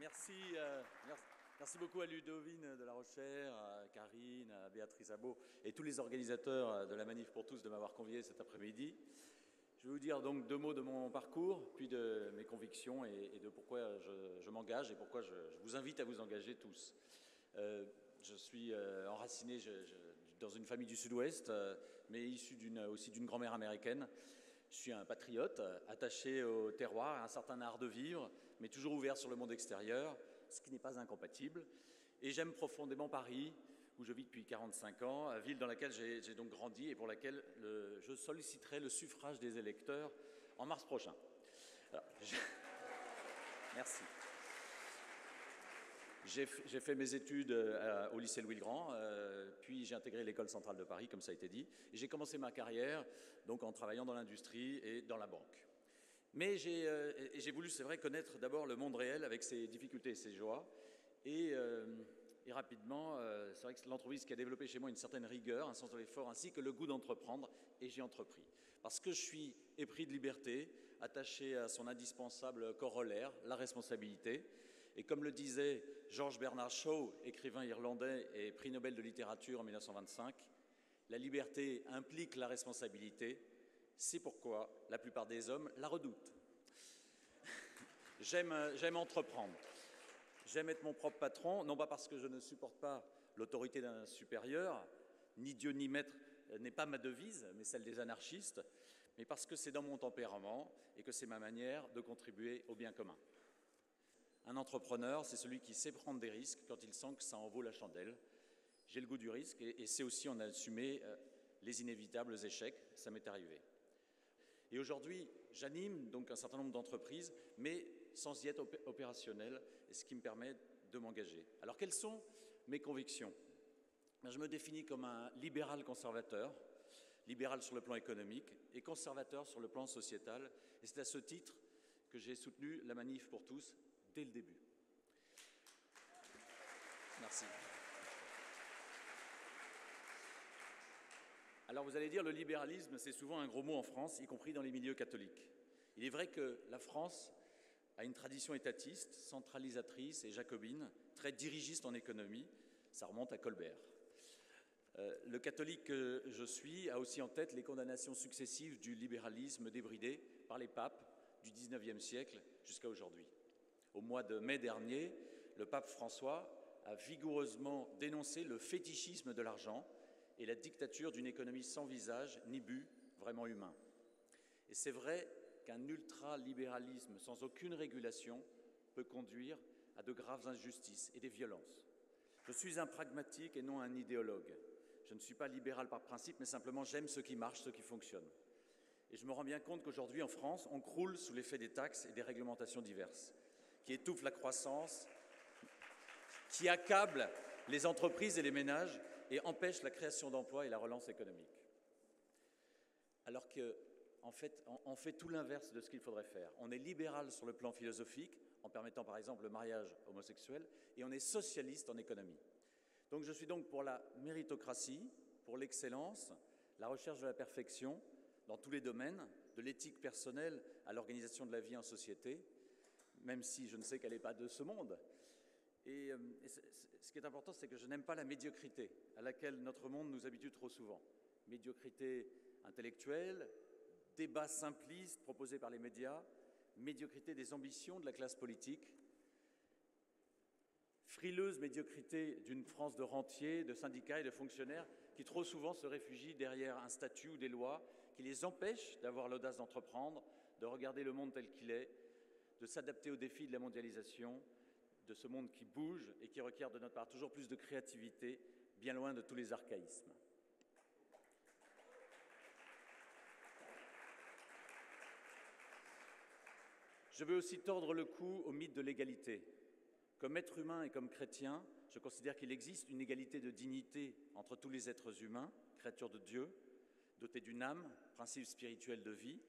Merci, merci beaucoup à Ludovine de La Rochère, à Karine, à Béatrice Abeau et tous les organisateurs de la Manif pour tous de m'avoir convié cet après-midi. Je vais vous dire donc deux mots de mon parcours, puis de mes convictions et de pourquoi je m'engage et pourquoi je vous invite à vous engager tous. Je suis enraciné dans une famille du Sud-Ouest, mais issu aussi d'une grand-mère américaine. Je suis un patriote, attaché au terroir, à un certain art de vivre, mais toujours ouvert sur le monde extérieur, ce qui n'est pas incompatible. Et j'aime profondément Paris, où je vis depuis 45 ans, ville dans laquelle j'ai donc grandi et pour laquelle je solliciterai le suffrage des électeurs en mars prochain. Alors, Merci. J'ai fait mes études au lycée Louis-le-Grand, puis j'ai intégré l'école centrale de Paris, comme ça a été dit, et j'ai commencé ma carrière donc en travaillant dans l'industrie et dans la banque. Mais j'ai voulu, c'est vrai, connaître d'abord le monde réel avec ses difficultés et ses joies, et rapidement, c'est vrai que l'entreprise qui a développé chez moi une certaine rigueur, un sens de l'effort, ainsi que le goût d'entreprendre, et j'ai entrepris. Parce que je suis épris de liberté, attaché à son indispensable corollaire, la responsabilité. Et comme le disait George Bernard Shaw, écrivain irlandais et prix Nobel de littérature en 1925, la liberté implique la responsabilité, c'est pourquoi la plupart des hommes la redoutent. J'aime entreprendre. J'aime être mon propre patron, non pas parce que je ne supporte pas l'autorité d'un supérieur, ni Dieu ni maître n'est pas ma devise, mais celle des anarchistes, mais parce que c'est dans mon tempérament et que c'est ma manière de contribuer au bien commun. Un entrepreneur, c'est celui qui sait prendre des risques quand il sent que ça en vaut la chandelle. J'ai le goût du risque et c'est aussi en assumer les inévitables échecs, ça m'est arrivé. Et aujourd'hui, j'anime donc un certain nombre d'entreprises, mais sans y être opérationnel, et ce qui me permet de m'engager. Alors, quelles sont mes convictions ? Je me définis comme un libéral conservateur, libéral sur le plan économique et conservateur sur le plan sociétal. Et c'est à ce titre que j'ai soutenu la Manif pour tous dès le début. Merci. Alors vous allez dire, le libéralisme, c'est souvent un gros mot en France, y compris dans les milieux catholiques. Il est vrai que la France a une tradition étatiste, centralisatrice et jacobine, très dirigiste en économie. Ça remonte à Colbert. Le catholique que je suis a aussi en tête les condamnations successives du libéralisme débridé par les papes du XIXe siècle jusqu'à aujourd'hui. Au mois de mai dernier, le pape François a vigoureusement dénoncé le fétichisme de l'argent et la dictature d'une économie sans visage ni but vraiment humain. Et c'est vrai qu'un ultralibéralisme sans aucune régulation peut conduire à de graves injustices et des violences. Je suis un pragmatique et non un idéologue. Je ne suis pas libéral par principe, mais simplement j'aime ce qui marche, ce qui fonctionne. Et je me rends bien compte qu'aujourd'hui, en France, on croule sous l'effet des taxes et des réglementations diverses, qui étouffent la croissance, qui accablent les entreprises et les ménages et empêchent la création d'emplois et la relance économique. Alors qu'en fait, on fait tout l'inverse de ce qu'il faudrait faire. On est libéral sur le plan philosophique, en permettant par exemple le mariage homosexuel, et on est socialiste en économie. Donc je suis donc pour la méritocratie, pour l'excellence, la recherche de la perfection dans tous les domaines, de l'éthique personnelle à l'organisation de la vie en société, même si je ne sais qu'elle n'est pas de ce monde. Et ce qui est important, c'est que je n'aime pas la médiocrité à laquelle notre monde nous habitue trop souvent. Médiocrité intellectuelle, débats simplistes proposés par les médias, médiocrité des ambitions de la classe politique, frileuse médiocrité d'une France de rentiers, de syndicats et de fonctionnaires qui trop souvent se réfugient derrière un statut ou des lois qui les empêchent d'avoir l'audace d'entreprendre, de regarder le monde tel qu'il est, de s'adapter aux défis de la mondialisation, de ce monde qui bouge et qui requiert de notre part toujours plus de créativité, bien loin de tous les archaïsmes. Je veux aussi tordre le cou au mythe de l'égalité. Comme être humain et comme chrétien, je considère qu'il existe une égalité de dignité entre tous les êtres humains, créatures de Dieu, dotés d'une âme, principe spirituel de vie.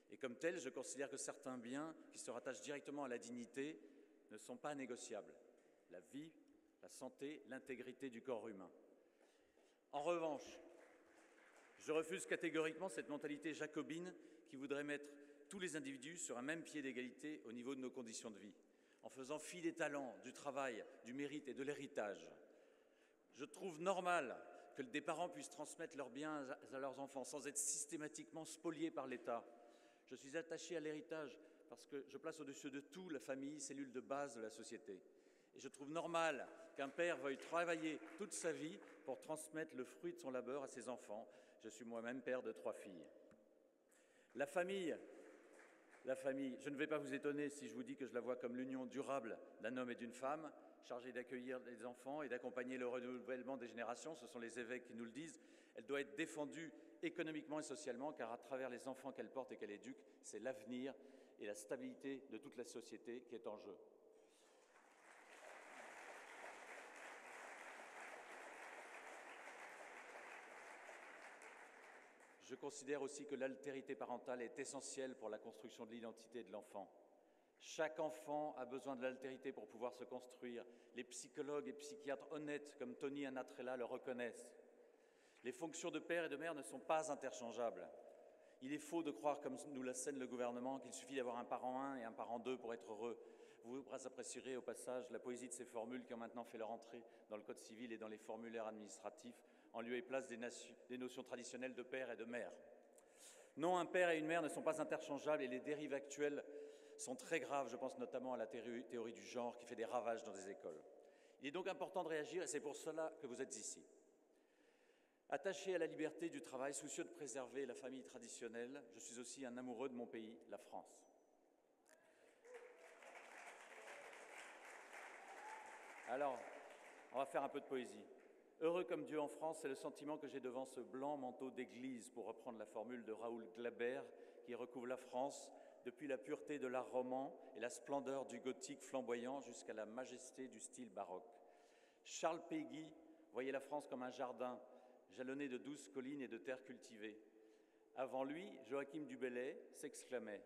Et comme tel, je considère que certains biens qui se rattachent directement à la dignité ne sont pas négociables. La vie, la santé, l'intégrité du corps humain. En revanche, je refuse catégoriquement cette mentalité jacobine qui voudrait mettre tous les individus sur un même pied d'égalité au niveau de nos conditions de vie. en faisant fi des talents, du travail, du mérite et de l'héritage. Je trouve normal que des parents puissent transmettre leurs biens à leurs enfants sans être systématiquement spoliés par l'État. Je suis attaché à l'héritage parce que je place au-dessus de tout la famille, cellule de base de la société. Et je trouve normal qu'un père veuille travailler toute sa vie pour transmettre le fruit de son labeur à ses enfants. Je suis moi-même père de 3 filles. La famille, je ne vais pas vous étonner si je vous dis que je la vois comme l'union durable d'un homme et d'une femme, chargée d'accueillir les enfants et d'accompagner le renouvellement des générations. Ce sont les évêques qui nous le disent. Elle doit être défendue économiquement et socialement, car à travers les enfants qu'elle porte et qu'elle éduque, c'est l'avenir et la stabilité de toute la société qui est en jeu. Je considère aussi que l'altérité parentale est essentielle pour la construction de l'identité de l'enfant. Chaque enfant a besoin de l'altérité pour pouvoir se construire. Les psychologues et psychiatres honnêtes comme Tony Anatrella le reconnaissent. Les fonctions de père et de mère ne sont pas interchangeables. Il est faux de croire, comme nous l'assène le gouvernement, qu'il suffit d'avoir un parent 1 et un parent 2 pour être heureux. Vous apprécierez au passage la poésie de ces formules qui ont maintenant fait leur entrée dans le Code civil et dans les formulaires administratifs, en lieu et place des notions traditionnelles de père et de mère. Non, un père et une mère ne sont pas interchangeables et les dérives actuelles sont très graves. Je pense notamment à la théorie du genre qui fait des ravages dans des écoles. Il est donc important de réagir et c'est pour cela que vous êtes ici. Attaché à la liberté du travail, soucieux de préserver la famille traditionnelle, je suis aussi un amoureux de mon pays, la France. Alors, on va faire un peu de poésie. Heureux comme Dieu en France, c'est le sentiment que j'ai devant ce blanc manteau d'église, pour reprendre la formule de Raoul Glaber, qui recouvre la France depuis la pureté de l'art roman et la splendeur du gothique flamboyant jusqu'à la majesté du style baroque. Charles Péguy voyait la France comme un jardin, jalonné de douces collines et de terres cultivées. Avant lui, Joachim du Bellay s'exclamait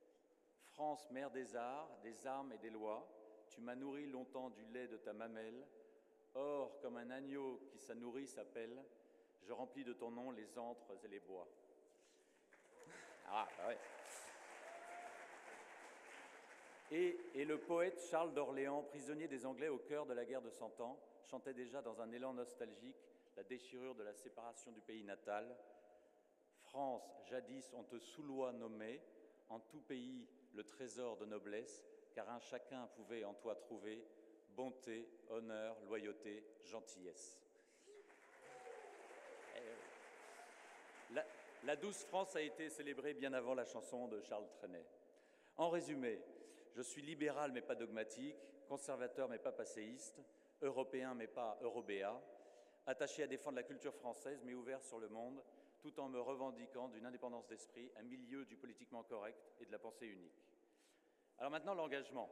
« France, mère des arts, des armes et des lois, tu m'as nourri longtemps du lait de ta mamelle. Or, comme un agneau qui sa nourrice appelle, je remplis de ton nom les antres et les bois. » Ah, ouais. Et le poète Charles d'Orléans, prisonnier des Anglais au cœur de la guerre de 100 ans, chantait déjà dans un élan nostalgique la déchirure de la séparation du pays natal. France, jadis on te sous loi nommait, en tout pays le trésor de noblesse, car un chacun pouvait en toi trouver bonté, honneur, loyauté, gentillesse. La douce France a été célébrée bien avant la chanson de Charles Trenet. En résumé, je suis libéral mais pas dogmatique, conservateur mais pas passéiste, européen mais pas eurobéat, attaché à défendre la culture française mais ouvert sur le monde, tout en me revendiquant d'une indépendance d'esprit, un milieu du politiquement correct et de la pensée unique. Alors maintenant, l'engagement.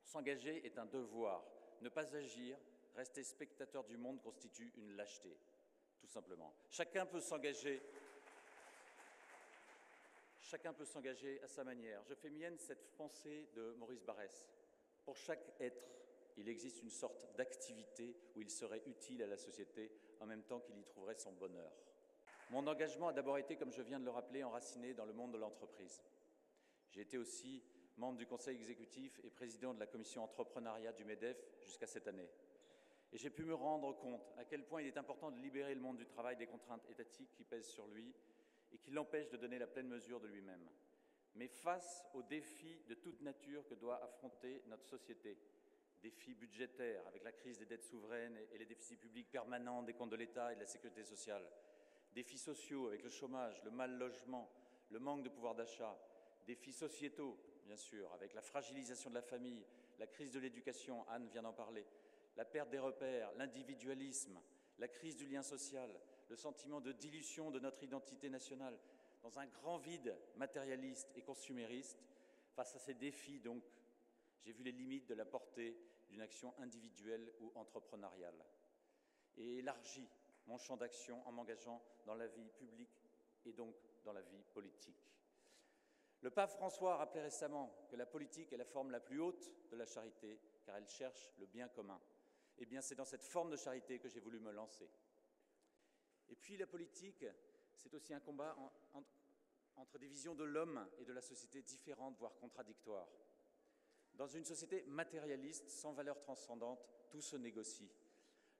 S'engager est un devoir. Ne pas agir, rester spectateur du monde constitue une lâcheté, tout simplement. Chacun peut s'engager à sa manière. Je fais mienne cette pensée de Maurice Barrès. Pour chaque être, il existe une sorte d'activité où il serait utile à la société en même temps qu'il y trouverait son bonheur. Mon engagement a d'abord été, comme je viens de le rappeler, enraciné dans le monde de l'entreprise. J'ai été aussi membre du conseil exécutif et président de la commission entrepreneuriat du MEDEF jusqu'à cette année. Et j'ai pu me rendre compte à quel point il est important de libérer le monde du travail des contraintes étatiques qui pèsent sur lui et qui l'empêchent de donner la pleine mesure de lui-même. Mais face aux défis de toute nature que doit affronter notre société, défis budgétaires avec la crise des dettes souveraines et les déficits publics permanents des comptes de l'État et de la sécurité sociale, défis sociaux avec le chômage, le mal logement, le manque de pouvoir d'achat, défis sociétaux, bien sûr, avec la fragilisation de la famille, la crise de l'éducation, Anne vient d'en parler, la perte des repères, l'individualisme, la crise du lien social, le sentiment de dilution de notre identité nationale, dans un grand vide matérialiste et consumériste. Face à ces défis, donc, j'ai vu les limites de la portée d'une action individuelle ou entrepreneuriale et élargi mon champ d'action en m'engageant dans la vie publique et donc dans la vie politique. Le pape François a rappelé récemment que la politique est la forme la plus haute de la charité, car elle cherche le bien commun. Eh bien, c'est dans cette forme de charité que j'ai voulu me lancer. Et puis la politique, c'est aussi un combat entre des visions de l'homme et de la société différentes, voire contradictoires. Dans une société matérialiste, sans valeur transcendante, tout se négocie.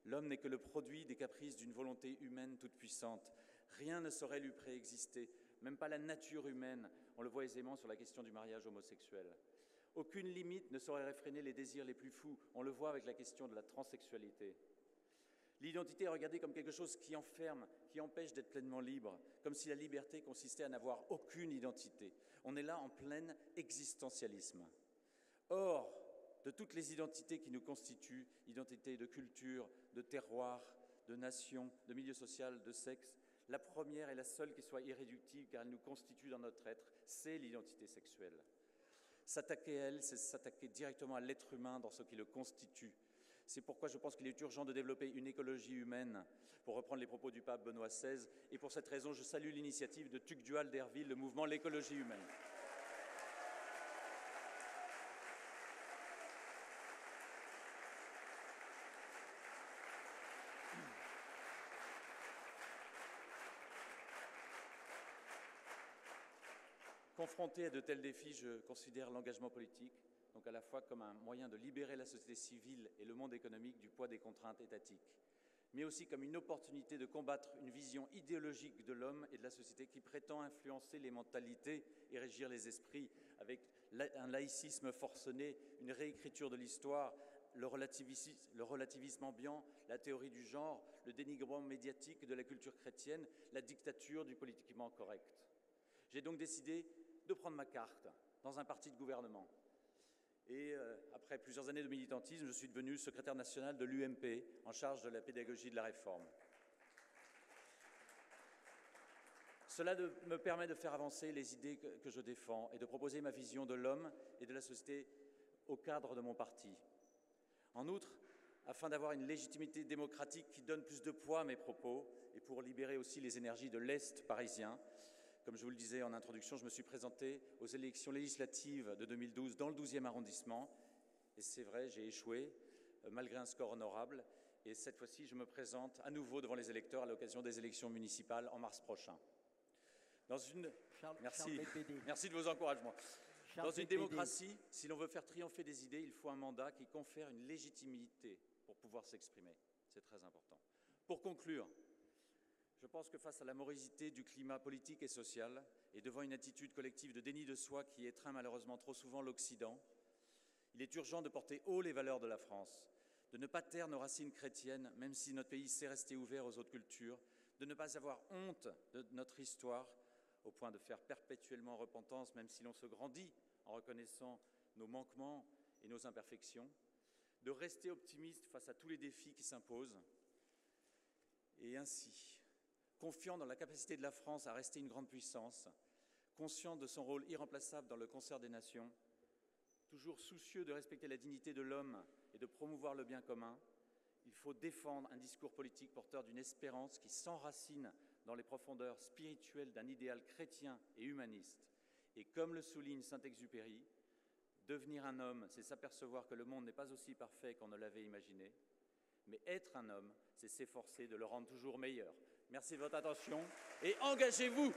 L'homme n'est que le produit des caprices d'une volonté humaine toute puissante. Rien ne saurait lui préexister, même pas la nature humaine. On le voit aisément sur la question du mariage homosexuel. Aucune limite ne saurait réfréner les désirs les plus fous. On le voit avec la question de la transsexualité. L'identité est regardée comme quelque chose qui enferme, qui empêche d'être pleinement libre, comme si la liberté consistait à n'avoir aucune identité. On est là en plein existentialisme. Or, de toutes les identités qui nous constituent, identité de culture, de terroir, de nation, de milieu social, de sexe, la première et la seule qui soit irréductible car elle nous constitue dans notre être, c'est l'identité sexuelle. S'attaquer à elle, c'est s'attaquer directement à l'être humain dans ce qui le constitue. C'est pourquoi je pense qu'il est urgent de développer une écologie humaine, pour reprendre les propos du pape Benoît XVI, et pour cette raison, je salue l'initiative de Tugdual d'Herville, le mouvement L'écologie humaine. Confronté à de tels défis, je considère l'engagement politique donc à la fois comme un moyen de libérer la société civile et le monde économique du poids des contraintes étatiques, mais aussi comme une opportunité de combattre une vision idéologique de l'homme et de la société qui prétend influencer les mentalités et régir les esprits avec un laïcisme forcené, une réécriture de l'histoire, le relativisme ambiant, la théorie du genre, le dénigrement médiatique de la culture chrétienne, la dictature du politiquement correct. J'ai donc décidé de prendre ma carte dans un parti de gouvernement. Et après plusieurs années de militantisme, je suis devenu secrétaire national de l'UMP, en charge de la pédagogie de la réforme. Cela me permet de faire avancer les idées que je défends et de proposer ma vision de l'homme et de la société au cadre de mon parti. En outre, afin d'avoir une légitimité démocratique qui donne plus de poids à mes propos et pour libérer aussi les énergies de l'Est parisien, comme je vous le disais en introduction, je me suis présenté aux élections législatives de 2012 dans le 12e arrondissement. Et c'est vrai, j'ai échoué, malgré un score honorable. Et cette fois-ci, je me présente à nouveau devant les électeurs à l'occasion des élections municipales en mars prochain. Merci de vos encouragements. Dans une démocratie, si l'on veut faire triompher des idées, il faut un mandat qui confère une légitimité pour pouvoir s'exprimer. C'est très important. Pour conclure, je pense que face à la morosité du climat politique et social, et devant une attitude collective de déni de soi qui étreint malheureusement trop souvent l'Occident, il est urgent de porter haut les valeurs de la France, de ne pas taire nos racines chrétiennes, même si notre pays sait rester ouvert aux autres cultures, de ne pas avoir honte de notre histoire, au point de faire perpétuellement repentance, même si l'on se grandit en reconnaissant nos manquements et nos imperfections, de rester optimiste face à tous les défis qui s'imposent, et ainsi, confiant dans la capacité de la France à rester une grande puissance, conscient de son rôle irremplaçable dans le concert des nations, toujours soucieux de respecter la dignité de l'homme et de promouvoir le bien commun, il faut défendre un discours politique porteur d'une espérance qui s'enracine dans les profondeurs spirituelles d'un idéal chrétien et humaniste. Et comme le souligne Saint-Exupéry, devenir un homme, c'est s'apercevoir que le monde n'est pas aussi parfait qu'on ne l'avait imaginé, mais être un homme, c'est s'efforcer de le rendre toujours meilleur. Merci de votre attention et engagez-vous!